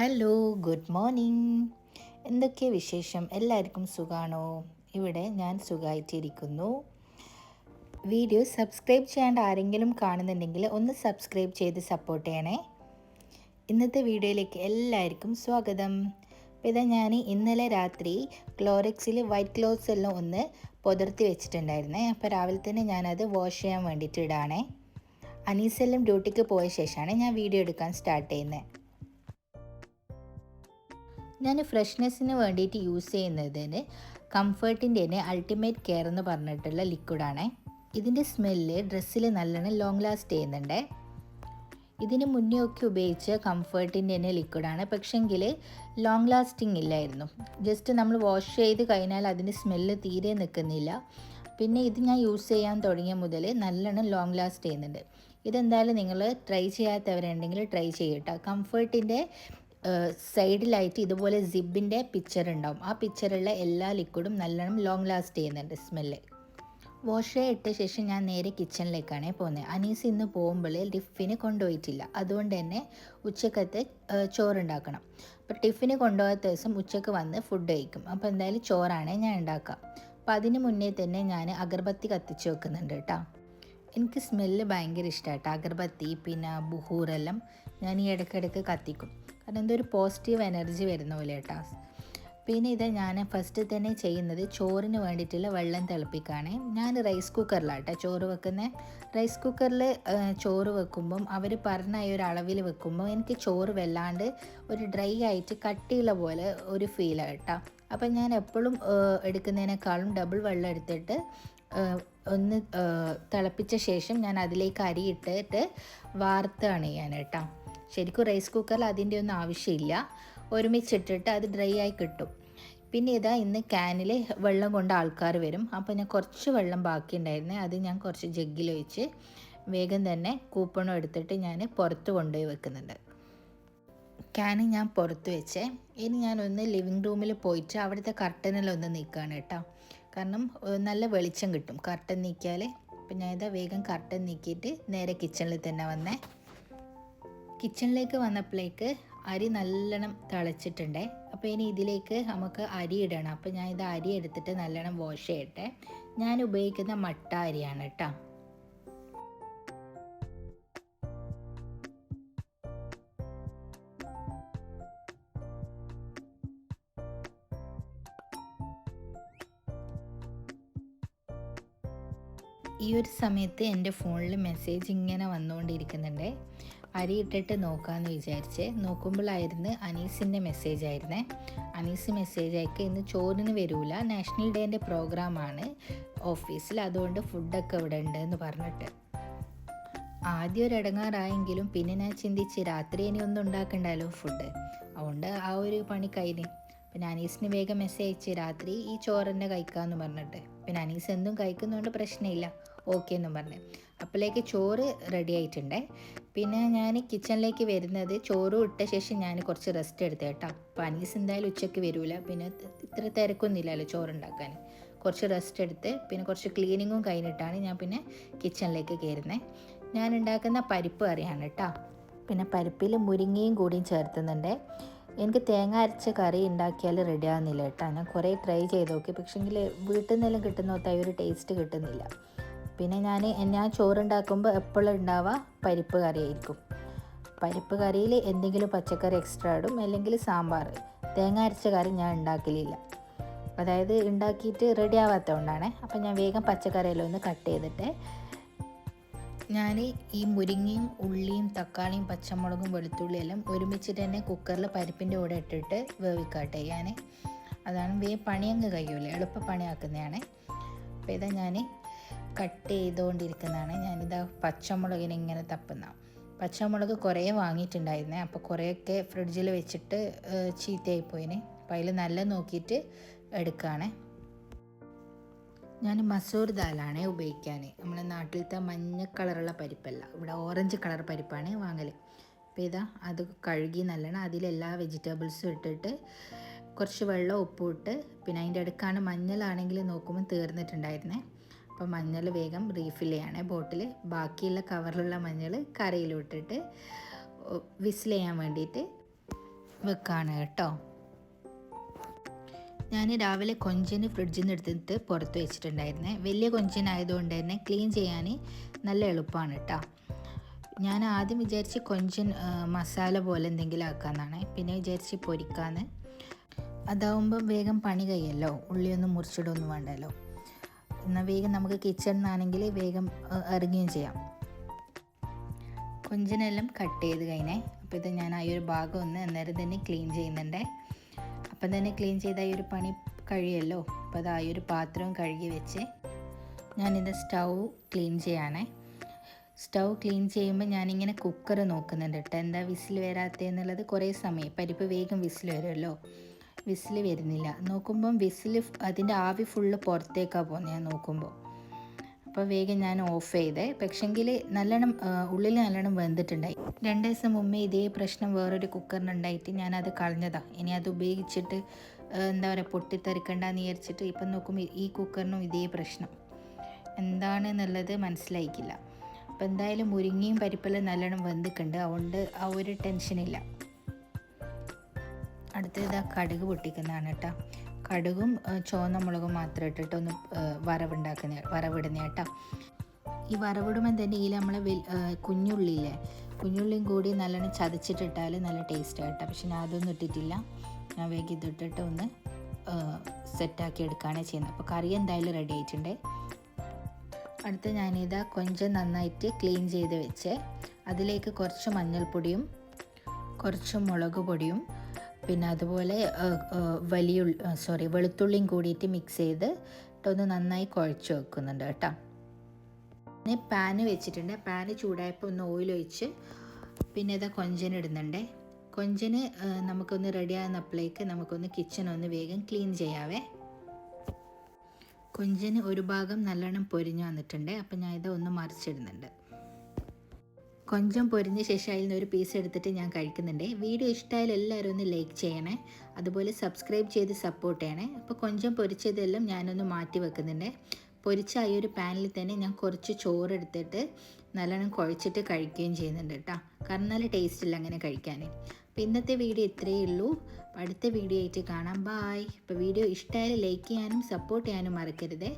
Hello, good morning. എന്തൊക്കെ വിശേഷം? എല്ലാവർക്കും സുഖാണോ? ഇവിടെ ഞാൻ സുഖമായിട്ടിരിക്കുന്നു. വീഡിയോ സബ്സ്ക്രൈബ് ചെയ്യാണ്ട് ആരെങ്കിലും കാണുന്നുണ്ടെങ്കിൽ ഒന്ന് സബ്സ്ക്രൈബ് ചെയ്ത് സപ്പോർട്ട് ചെയ്യണേ. ഇന്നത്തെ വീഡിയോയിലേക്ക് എല്ലാവർക്കും സ്വാഗതം. അപ്പോൾ ഇതാ ഞാൻ ഇന്നലെ രാത്രി ക്ലോറക്സിൽ വൈറ്റ് ക്ലോത്ത്സ് എല്ലാം ഒന്ന് പുതർത്തി വെച്ചിട്ടുണ്ടായിരുന്നേ. അപ്പോൾ രാവിലെ തന്നെ ഞാനത് വാഷ് ചെയ്യാൻ വേണ്ടിയിട്ട് ഇടാണേ. അനീസെല്ലാം ഡ്യൂട്ടിക്ക് പോയ ശേഷമാണ് ഞാൻ വീഡിയോ എടുക്കാൻ സ്റ്റാർട്ട് ചെയ്യുന്നത്. ഞാൻ ഫ്രഷ്നെസ്സിന് വേണ്ടിയിട്ട് യൂസ് ചെയ്യുന്നതിന് കംഫർട്ടിൻ്റെ തന്നെ അൾട്ടിമേറ്റ് കെയർ എന്ന് പറഞ്ഞിട്ടുള്ള ലിക്വിഡാണ്. ഇതിൻ്റെ സ്മെല്ല് ഡ്രസ്സിൽ നല്ലോണം ലോങ് ലാസ്റ്റ് ചെയ്യുന്നുണ്ട്. ഇതിന് മുന്നേ ഒക്കെ ഉപയോഗിച്ച കംഫർട്ടിൻ്റെ തന്നെ ലിക്വിഡാണ്, പക്ഷെങ്കിൽ ലോങ് ലാസ്റ്റിംഗ് ഇല്ലായിരുന്നു. ജസ്റ്റ് നമ്മൾ വാഷ് ചെയ്ത് കഴിഞ്ഞാൽ അതിൻ്റെ സ്മെല്ല് തീരെ നിൽക്കുന്നില്ല. പിന്നെ ഇത് ഞാൻ യൂസ് ചെയ്യാൻ തുടങ്ങിയ മുതൽ നല്ലോണം ലോങ് ലാസ്റ്റ് ചെയ്യുന്നുണ്ട്. ഇതെന്തായാലും നിങ്ങൾ ട്രൈ ചെയ്യാത്തവരുണ്ടെങ്കിൽ ട്രൈ ചെയ്യട്ടോ. കംഫർട്ടിൻ്റെ സൈഡിലായിട്ട് ഇതുപോലെ സിബിൻ്റെ പിക്ചർ ഉണ്ടാവും. ആ പിക്ചറുള്ള എല്ലാ ലിക്വിഡും നല്ലോണം ലോങ് ലാസ്റ്റ് ചെയ്യുന്നുണ്ട് സ്മെല്ല്. വാഷ് ഇട്ട ശേഷം ഞാൻ നേരെ കിച്ചണിലേക്കാണ് പോകുന്നത്. അനീസ് ഇന്ന് പോകുമ്പോൾ ടിഫിന് കൊണ്ടുപോയിട്ടില്ല, അതുകൊണ്ട് തന്നെ ഉച്ചക്കത്തെ ചോറുണ്ടാക്കണം. അപ്പോൾ ടിഫിന് കൊണ്ടുപോകാത്ത ദിവസം ഉച്ചക്ക് വന്ന് ഫുഡ് കഴിക്കും. അപ്പോൾ എന്തായാലും ചോറാണ് ഞാൻ ഉണ്ടാക്കുക. അപ്പോൾ അതിന് മുന്നേ തന്നെ ഞാൻ അഗർബത്തി കത്തിച്ച് വെക്കുന്നുണ്ട് കേട്ടോ. എനിക്ക് സ്മെല്ല് ഭയങ്കര ഇഷ്ടമായിട്ട് അഗർബത്തി പിന്നെ ബുഹൂറെല്ലാം ഞാൻ ഈ ഇടയ്ക്കിടയ്ക്ക് കത്തിക്കും. കാരണം എന്തൊരു പോസിറ്റീവ് എനർജി വരുന്ന പോലെ കേട്ടോ. പിന്നെ ഇത് ഞാൻ ഫസ്റ്റ് തന്നെ ചെയ്യുന്നത് ചോറിന് വേണ്ടിയിട്ടുള്ള വെള്ളം തിളപ്പിക്കുകയാണ്. ഞാൻ റൈസ് കുക്കറിലാട്ടോ ചോറ് വെക്കുന്നത്. റൈസ് കുക്കറിൽ ചോറ് വെക്കുമ്പം അവർ പറഞ്ഞ ഒരു അളവിൽ വെക്കുമ്പോൾ എനിക്ക് ചോറ് വല്ലാണ്ട് ഒരു ഡ്രൈ ആയിട്ട് കട്ടിയുള്ള പോലെ ഒരു ഫീലാണ് കേട്ടോ. അപ്പം ഞാൻ എപ്പോഴും എടുക്കുന്നതിനേക്കാളും ഡബിൾ വെള്ളം എടുത്തിട്ട് ഒന്ന് തിളപ്പിച്ച ശേഷം ഞാൻ അതിലേക്ക് അരി ഇട്ടിട്ട് വാർത്താണ് ഞാൻ കേട്ടോ. ശരിക്കും റൈസ് കുക്കറിൽ അതിൻ്റെ ഒന്നും ആവശ്യമില്ല, ഒരുമിച്ചിട്ടിട്ട് അത് ഡ്രൈ ആയി കിട്ടും. പിന്നെ ഇതാ ഇന്ന് ക്യാനിൽ വെള്ളം കൊണ്ട് ആൾക്കാർ വരും. അപ്പോൾ ഞാൻ കുറച്ച് വെള്ളം ബാക്കി ഉണ്ടായിരുന്നേ, അത് ഞാൻ കുറച്ച് ജഗ്ഗിൽ ഒഴിച്ച് വേഗം തന്നെ കൂപ്പണും എടുത്തിട്ട് ഞാൻ പുറത്ത് കൊണ്ടുപോയി വെക്കുന്നുണ്ട്. ക്യാന് ഞാൻ പുറത്ത് വെച്ചേ. ഇനി ഞാനൊന്ന് ലിവിങ് റൂമിൽ പോയിട്ട് അവിടുത്തെ കർട്ടനിലൊന്ന് നീക്കുകയാണ് കേട്ടോ. കാരണം നല്ല വെളിച്ചം കിട്ടും കർട്ടൻ നീക്കിയാൽ. അപ്പം ഞാൻ ഇതാ വേഗം കർട്ടൻ നീക്കിയിട്ട് നേരെ കിച്ചണിൽ തന്നെ വന്നേ. കിച്ചണിലേക്ക് വന്നപ്പോഴേക്ക് അരി നല്ലോണം തിളച്ചിട്ടുണ്ടേ. അപ്പോൾ ഇനി ഇതിലേക്ക് നമുക്ക് അരി ഇടണം. അപ്പോൾ ഞാൻ ഇത് അരി എടുത്തിട്ട് നല്ലോണം വാഷ് ചെയ്യട്ടെ. ഞാൻ ഉപയോഗിക്കുന്ന മട്ട അരിയാണ് കേട്ടോ. ഈ ഒരു സമയത്ത് എൻ്റെ ഫോണിൽ മെസ്സേജ് ഇങ്ങനെ വന്നുകൊണ്ടിരിക്കുന്നുണ്ട്. അരി ഇട്ടിട്ട് നോക്കാമെന്ന് വിചാരിച്ച് നോക്കുമ്പോഴായിരുന്നു അനീസിൻ്റെ മെസ്സേജ് ആയിരുന്നേ. അനീസ് മെസ്സേജ് അയക്കുക ഇന്ന് ചോറിന് വരില്ല, നാഷണൽ ഡേൻ്റെ പ്രോഗ്രാമാണ് ഓഫീസിൽ, അതുകൊണ്ട് ഫുഡൊക്കെ ഇവിടെ ഉണ്ട് എന്ന് പറഞ്ഞിട്ട്. ആദ്യം ഒരു ഇടങ്ങാറായെങ്കിലും പിന്നെ ഞാൻ ചിന്തിച്ച് രാത്രി ഇനി ഒന്നും ഉണ്ടാക്കണ്ടല്ലോ ഫുഡ്, അതുകൊണ്ട് ആ ഒരു പണി കഴിഞ്ഞ്. പിന്നെ അനീസിന് വേഗം മെസ്സേജ് അയച്ച് രാത്രി ഈ ചോറന്നെ കഴിക്കാമെന്ന് പറഞ്ഞിട്ട്. പിന്നെ അനീസ് എന്തും കഴിക്കുന്നതുകൊണ്ട് പ്രശ്നമില്ല, ഓക്കെ എന്നും പറഞ്ഞു. അപ്പോഴേക്ക് ചോറ് റെഡി ആയിട്ടുണ്ടേ. പിന്നെ ഞാൻ കിച്ചണിലേക്ക് വരുന്നത് ചോറും ഇട്ട ശേഷം ഞാൻ കുറച്ച് റെസ്റ്റ് എടുത്തു കേട്ടോ. അപ്പോൾ അനീസ് എന്തായാലും ഉച്ചയ്ക്ക് വരില്ല, പിന്നെ ഇത്ര തിരക്കൊന്നുമില്ലല്ലോ ചോറുണ്ടാക്കാൻ. കുറച്ച് റെസ്റ്റ് എടുത്ത് പിന്നെ കുറച്ച് ക്ലീനിങ്ങും കഴിഞ്ഞിട്ടാണ് ഞാൻ പിന്നെ കിച്ചണിലേക്ക് കയറുന്നത്. ഞാൻ ഉണ്ടാക്കുന്ന പരിപ്പ് കറിയാണ് കേട്ടോ. പിന്നെ പരിപ്പിൽ മുരിങ്ങയും കൂടിയും ചേർത്തുന്നുണ്ട്. എനിക്ക് തേങ്ങ അരച്ച കറി ഉണ്ടാക്കിയാൽ റെഡി ആകുന്നില്ല കേട്ടോ. ഞാൻ കുറേ ട്രൈ ചെയ്ത് നോക്കി, പക്ഷേങ്കിൽ വീട്ടിൽ നിന്നെല്ലാം കിട്ടുന്ന പോലത്തെ ഒരു ടേസ്റ്റ് കിട്ടുന്നില്ല. പിന്നെ ഞാൻ ചോറുണ്ടാക്കുമ്പോൾ എപ്പോഴും ഉണ്ടാവുക പരിപ്പ് കറി ആയിരിക്കും. പരിപ്പ് കറിയിൽ എന്തെങ്കിലും പച്ചക്കറി എക്സ്ട്രാ ഇടും, അല്ലെങ്കിൽ സാമ്പാർ. തേങ്ങ അരച്ച കറി ഞാൻ ഉണ്ടാക്കലില്ല, അതായത് ഉണ്ടാക്കിയിട്ട് റെഡി ആവാത്തതുകൊണ്ടാണ്. അപ്പം ഞാൻ വേഗം പച്ചക്കറിയെല്ലാം ഒന്ന് കട്ട് ചെയ്തിട്ട് ഞാൻ ഈ മുരിങ്ങയും ഉള്ളിയും തക്കാളിയും പച്ചമുളകും വെളുത്തുള്ളിയും എല്ലാം ഒരുമിച്ചിട്ട് തന്നെ കുക്കറിൽ പരിപ്പിൻ്റെ കൂടെ ഇട്ടിട്ട് വേവിക്കാട്ടെ ഞാൻ. അതാണ് വേഗം പണിയങ്ങ് കഴിയൂലേ, എളുപ്പ പണിയാക്കുന്നതാണ്. അപ്പോൾ ഇതാ ഞാൻ കട്ട് ചെയ്തുകൊണ്ടിരിക്കുന്നതാണ്. ഞാനിതാ പച്ചമുളകിനെ ഇങ്ങനെ തപ്പുന്ന. പച്ചമുളക് കുറേ വാങ്ങിയിട്ടുണ്ടായിരുന്നേ, അപ്പോൾ കുറേയൊക്കെ ഫ്രിഡ്ജിൽ വെച്ചിട്ട് ചീത്തയായിപ്പോയിന്. അപ്പോൾ അതിൽ നല്ല നോക്കിയിട്ട് എടുക്കുകയാണ്. ഞാൻ മസൂർ ദാലാണ് ഉപയോഗിക്കാൻ. നമ്മുടെ നാട്ടിലത്തെ മഞ്ഞ കളറുള്ള പരിപ്പല്ല, ഇവിടെ ഓറഞ്ച് കളർ പരിപ്പാണ് വാങ്ങൽ. അപ്പോൾ ഇതാ അത് കഴുകി നല്ലോണം അതിലെല്ലാ വെജിറ്റബിൾസും ഇട്ടിട്ട് കുറച്ച് വെള്ളം ഉപ്പും ഇട്ട്, പിന്നെ അതിൻ്റെ അടുക്കാണ് മഞ്ഞളാണെങ്കിൽ നോക്കുമ്പോൾ തീർന്നിട്ടുണ്ടായിരുന്നേ. അപ്പോൾ മഞ്ഞൾ വേഗം റീഫിൽ ചെയ്യണേ ബോട്ടിൽ. ബാക്കിയുള്ള കവറിലുള്ള മഞ്ഞൾ കറിയിലിട്ടിട്ട് വിസിൽ ചെയ്യാൻ വേണ്ടിയിട്ട് വെക്കാണ് കേട്ടോ. ഞാൻ രാവിലെ കൊഞ്ചിന് ഫ്രിഡ്ജിൽ നിന്ന് എടുത്തിട്ട് പുറത്ത് വെച്ചിട്ടുണ്ടായിരുന്നേ. വലിയ കൊഞ്ചിനായതുകൊണ്ട് തന്നെ ക്ലീൻ ചെയ്യാൻ നല്ല എളുപ്പമാണ് കേട്ടോ. ഞാൻ ആദ്യം വിചാരിച്ച് കൊഞ്ചിൻ മസാല പോലെ എന്തെങ്കിലും ആക്കാമെന്നാണ്. പിന്നെ വിചാരിച്ച് പൊരിക്കാമെന്ന്. അതാവുമ്പം വേഗം പണി കഴിയല്ലോ, ഉള്ളിയൊന്നും മുറിച്ചിടൊന്നും വേണ്ടല്ലോ. എന്നാൽ വേഗം നമുക്ക് കിച്ചണിൽ നിന്നാണെങ്കിൽ വേഗം ഇറങ്ങുകയും ചെയ്യാം. കൊഞ്ചിനെല്ലാം കട്ട് ചെയ്ത് കഴിഞ്ഞേ. അപ്പോൾ ഇത് ഞാൻ ആ ഒരു ഭാഗം ഒന്ന് അന്നേരം തന്നെ ക്ലീൻ ചെയ്യുന്നുണ്ട്. അപ്പം തന്നെ ക്ലീൻ ചെയ്ത ഈ ഒരു പണി കഴിയുമല്ലോ. അപ്പോൾ അത് ആ ഒരു പാത്രവും കഴുകി വെച്ച് ഞാനിത് സ്റ്റൗ ക്ലീൻ ചെയ്യാനേ. സ്റ്റൗ ക്ലീൻ ചെയ്യുമ്പോൾ ഞാനിങ്ങനെ കുക്കർ നോക്കുന്നുണ്ട് കേട്ടോ, എന്താ വിസിൽ വരാത്തതെന്നുള്ളത്. കുറേ സമയം പരിപ്പ് വേഗം വിസിൽ വരുമല്ലോ, വിസിൽ വരുന്നില്ല. നോക്കുമ്പം വിസിൽ അതിൻ്റെ ആവി ഫുള്ള് പുറത്തേക്കാണ് പോകുന്നത് ഞാൻ നോക്കുമ്പോൾ. അപ്പോൾ വേഗം ഞാൻ ഓഫ് ചെയ്തേ. പക്ഷെങ്കിൽ നല്ലോണം ഉള്ളിൽ നല്ലോണം വെന്തിട്ടുണ്ടായി. 2 ദിവസം മുമ്പേ ഇതേ പ്രശ്നം വേറൊരു കുക്കറിനുണ്ടായിട്ട് ഞാനത് കളഞ്ഞതാണ്. ഇനി അത് ഉപയോഗിച്ചിട്ട് എന്താ പറയുക പൊട്ടിത്തെറിക്കണ്ടെന്ന് വിചാരിച്ചിട്ട് ഇപ്പം നോക്കുമ്പോൾ ഈ കുക്കറിനും ഇതേ പ്രശ്നം എന്താണെന്നുള്ളത് മനസ്സിലായിക്കില്ല. അപ്പോൾ എന്തായാലും മുരിങ്ങയും പരിപ്പെല്ലാം നല്ലോണം വെന്തിട്ടുണ്ട്, അതുകൊണ്ട് ആ ഒരു ടെൻഷനില്ല. അടുത്തത് കടുക് പൊട്ടിക്കുന്നതാണ് കേട്ടോ. കടുകും ചുവന്ന മുളകും മാത്രം ഇട്ടിട്ട് ഒന്ന് വറവിടുന്ന കേട്ടോ. ഈ വറവിടുമ്പോൾ തന്നെ ഇതിൽ നമ്മളെ കുഞ്ഞുള്ളിയില്ലേ, കുഞ്ഞുള്ളിയും കൂടി നല്ലോണം ചതച്ചിട്ടിട്ടാൽ നല്ല ടേസ്റ്റ് കേട്ടോ. പക്ഷെ ഞാൻ അതൊന്നും ഇട്ടിട്ടില്ല. ഞാൻ വേഗം ഇതിട്ടിട്ട് ഒന്ന് സെറ്റാക്കി എടുക്കുകയാണ് ചെയ്യുന്നത്. അപ്പോൾ കറി എന്തായാലും റെഡി ആയിട്ടുണ്ട്. അടുത്ത് ഞാനിതാ കൊഞ്ചം നന്നായിട്ട് ക്ലീൻ ചെയ്ത് വെച്ച് അതിലേക്ക് കുറച്ച് മഞ്ഞൾപ്പൊടിയും കുറച്ച് മുളക് പൊടിയും പിന്നെ അതുപോലെ വെളുത്തുള്ളിയും കൂടിയിട്ട് മിക്സ് ചെയ്ത് ഒന്ന് നന്നായി കുഴച്ച് വെക്കുന്നുണ്ട് കേട്ടോ. പിന്നെ പാന് വെച്ചിട്ടുണ്ട്. പാന് ചൂടായപ്പോൾ ഒന്ന് ഓയിൽ ഒഴിച്ച് പിന്നെ ഇതാ കൊഞ്ചന് ഇടുന്നുണ്ട്. കൊഞ്ചന് നമുക്കൊന്ന് റെഡി ആകുന്നപ്പോഴേക്ക് നമുക്കൊന്ന് കിച്ചണൊന്ന് വേഗം ക്ലീൻ ചെയ്യാവേ. കൊഞ്ചന് ഒരു ഭാഗം നല്ലോണം പൊരിഞ്ഞ് വന്നിട്ടുണ്ട്. അപ്പം ഞാൻ ഇത് ഒന്ന് മറിച്ചിടുന്നുണ്ട്. കൊഞ്ചം പൊരിഞ്ഞ ശേഷം അതിൽ നിന്ന് ഒരു പീസ് എടുത്തിട്ട് ഞാൻ കഴിക്കുന്നുണ്ട്. വീഡിയോ ഇഷ്ടമായാലും എല്ലാവരും ഒന്ന് ലൈക്ക് ചെയ്യണേ, അതുപോലെ സബ്സ്ക്രൈബ് ചെയ്ത് സപ്പോർട്ട് ചെയ്യണേ. അപ്പോൾ കൊഞ്ചം പൊരിച്ചതെല്ലാം ഞാനൊന്ന് മാറ്റി വെക്കുന്നുണ്ട്. പൊരിച്ച ഈ ഒരു പാനിൽ തന്നെ ഞാൻ കുറച്ച് ചോറ് എടുത്തിട്ട് നല്ലോണം കുഴച്ചിട്ട് കഴിക്കുകയും ചെയ്യുന്നുണ്ട് കേട്ടോ. കാരണം നല്ല ടേസ്റ്റില്ല അങ്ങനെ കഴിക്കാൻ. അപ്പോൾ ഇന്നത്തെ വീഡിയോ ഇത്രയേ ഉള്ളൂ. അടുത്ത വീഡിയോ ആയിട്ട് കാണാം. ബായ്. ഇപ്പോൾ വീഡിയോ ഇഷ്ടമായാലും ലൈക്ക് ചെയ്യാനും സപ്പോർട്ട് ചെയ്യാനും മറക്കരുത്.